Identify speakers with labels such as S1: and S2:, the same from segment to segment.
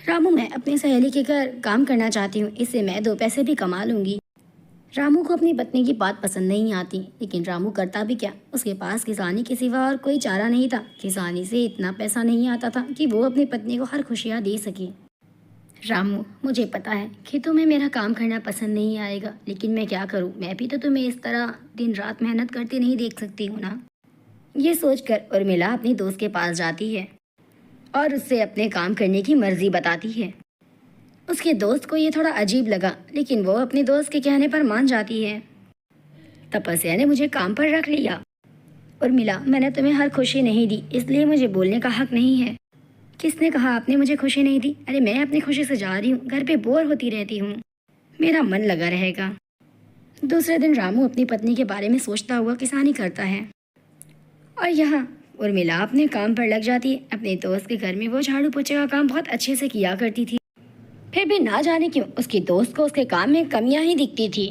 S1: रामू, मैं अपनी सहेली के घर काम करना चाहती हूँ, इससे मैं 2 पैसे भी कमा लूंगी। रामू को अपनी पत्नी की बात पसंद नहीं आती, लेकिन रामू करता भी क्या। उसके पास किसानी के सिवा और कोई चारा नहीं था। किसानी से इतना पैसा नहीं आता था कि वो अपनी पत्नी को हर खुशियाँ दे सके। रामू, मुझे पता है खेतों में मेरा काम करना पसंद नहीं आएगा, लेकिन मैं क्या करूँ। मैं भी तो तुम्हें इस तरह दिन रात मेहनत करते नहीं देख सकती हूँ ना। ये सोचकर उर्मिला अपनी दोस्त के पास जाती है और उससे अपने काम करने की मर्जी बताती है। उसके दोस्त को ये थोड़ा अजीब लगा, लेकिन वो अपने दोस्त के कहने पर मान जाती है। तपस्या ने मुझे काम पर रख लिया। उर्मिला, मैंने तुम्हें हर खुशी नहीं दी, इसलिए मुझे बोलने का हक नहीं है। किसने कहा आपने मुझे खुशी नहीं दी? अरे मैं अपनी खुशी से जा रही हूँ, घर पे बोर होती रहती हूँ, मेरा मन लगा रहेगा। दूसरे दिन रामू अपनी पत्नी के बारे में सोचता हुआ किसानी करता है और यहाँ उर्मिला अपने काम पर लग जाती है। अपने दोस्त के घर में वो झाड़ू पोछे का काम बहुत अच्छे से किया करती थी, फिर भी ना जाने क्यों उसकी दोस्त को उसके काम में कमियां ही दिखती थी।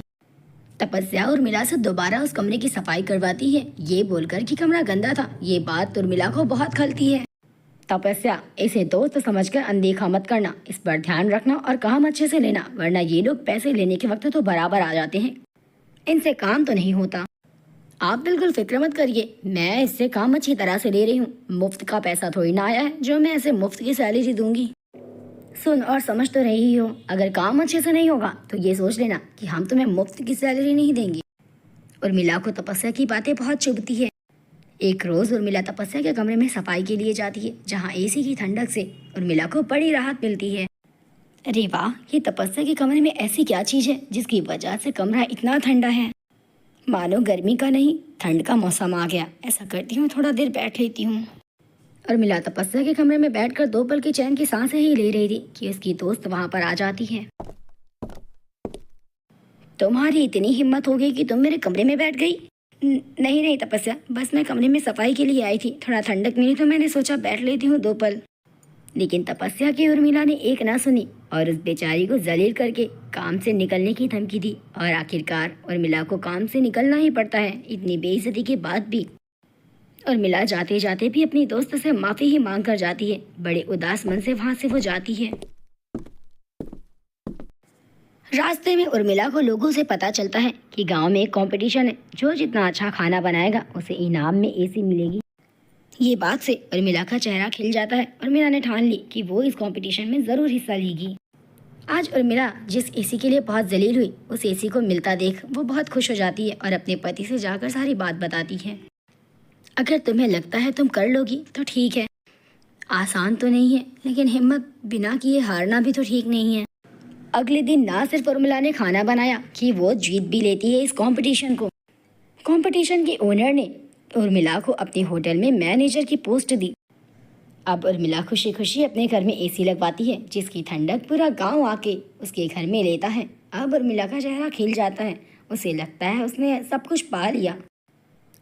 S1: तपस्या उर्मिला से दोबारा उस कमरे की सफाई करवाती है, ये बोलकर कि कमरा गंदा था। ये बात उर्मिला को बहुत खलती है। तपस्या, इसे दोस्त समझकर अनदेखा मत करना, इस पर ध्यान रखना और काम अच्छे से लेना, वरना ये लोग पैसे लेने के वक्त तो बराबर आ जाते हैं, इनसे काम तो नहीं होता। आप बिल्कुल फिक्र मत करिए, मैं इससे काम अच्छी तरह से ले रही हूँ। मुफ्त का पैसा थोड़ी ना आया है जो मैं ऐसे मुफ्त की सैलरी दूंगी। सुन और समझ तो रही हो, अगर काम अच्छे से नहीं होगा तो ये सोच लेना कि हम तुम्हें मुफ्त की सैलरी नहीं देंगे। उर्मिला को तपस्या की बातें बहुत चुभती है। एक रोज उर्मिला तपस्या के कमरे में सफाई के लिए जाती है, जहाँ एसी की ठंडक से उर्मिला को बड़ी राहत मिलती है। अरे वाह, ये तपस्या के कमरे में ऐसी क्या चीज है जिसकी वजह से कमरा इतना ठंडा है। मानो गर्मी का नहीं ठंड का मौसम आ गया। ऐसा करती हूँ, थोड़ा देर बैठ लेती हूँ। उर्मिला तपस्या के कमरे में बैठकर 2 पल की चैन की सांसें ही ले रही थी कि उसकी दोस्त वहां पर आ जाती है। तुम्हारी इतनी हिम्मत हो गई कि तुम मेरे कमरे में बैठ गई? नहीं नहीं तपस्या, बस मैं कमरे में सफाई के लिए आई थी, थोड़ा ठंडक मिली तो मैंने सोचा बैठ लेती हूँ 2 पल। लेकिन तपस्या की उर्मिला ने एक ना सुनी और उस बेचारी को जलील करके काम से निकलने की धमकी दी। और आखिरकार उर्मिला को काम से निकलना ही पड़ता है। इतनी बेइज्जती के बाद भी उर्मिला जाते जाते भी अपनी दोस्त से माफी ही मांग कर जाती है। बड़े उदास मन से वहां से वो जाती है। रास्ते में उर्मिला को लोगों से पता चलता है कि गांव में एक कंपटीशन है, जो जितना अच्छा खाना बनाएगा उसे इनाम में एसी मिलेगी। ये बात से उर्मिला का चेहरा खिल जाता है। उर्मिला ने ठान ली कि वो इस कंपटीशन में जरूर हिस्सा लेगी। आज उर्मिला जिस एसी के लिए बहुत जलील हुई, उस एसी को मिलता देख वो बहुत खुश हो जाती है और अपने पति से जाकर सारी बात बताती है। अगर तुम्हें लगता है तुम कर लोगी तो ठीक है, आसान तो नहीं है, लेकिन हिम्मत बिना किए हारना भी तो ठीक नहीं है। अगले दिन ना सिर्फ उर्मिला ने खाना बनाया कि वो जीत भी लेती है इस कंपटीशन को। कंपटीशन के ओनर ने उर्मिला को अपने होटल में मैनेजर की पोस्ट दी। अब उर्मिला खुशी खुशी अपने घर में एसी लगवाती है, जिसकी ठंडक पूरा गांव आके उसके घर में लेता है। अब उर्मिला का चेहरा खिल जाता है, उसे लगता है उसने सब कुछ पा लिया।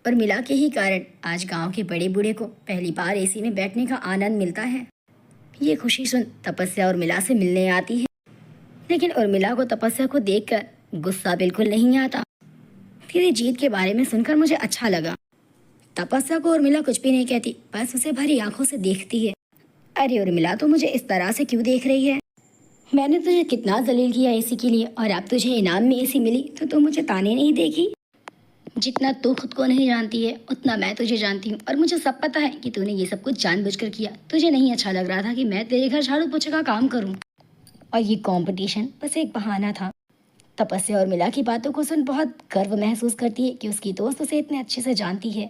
S1: उर्मिला के ही कारण आज गांव के बड़े बूढ़े को पहली बार एसी में बैठने का आनंद मिलता है। ये खुशी सुन तपस्या उर्मिला से मिलने आती है, लेकिन उर्मिला को तपस्या को देखकर गुस्सा बिल्कुल नहीं आता। तेरी जीत के बारे में सुनकर मुझे अच्छा लगा। तपस्या को उर्मिला कुछ भी नहीं कहती, बस उसे भरी आंखों से देखती है। अरे उर्मिला, तो मुझे इस तरह से क्यों देख रही है? मैंने तुझे कितना जलील किया एसी के लिए, और अब तुझे इनाम में एसी मिली तो तू मुझे ताने नहीं देगी? जितना तू खुद को नहीं जानती है उतना मैं तुझे जानती हूँ, और मुझे सब पता है कि तूने ये सब कुछ जानबूझकर किया। तुझे नहीं अच्छा लग रहा था कि मैं तेरे घर झाड़ू पोछे का काम करूँ, और ये कंपटीशन बस एक बहाना था। तपस्या उर्मिला की बातों को सुन बहुत गर्व महसूस करती है कि उसकी दोस्त उसे इतने अच्छे से जानती है।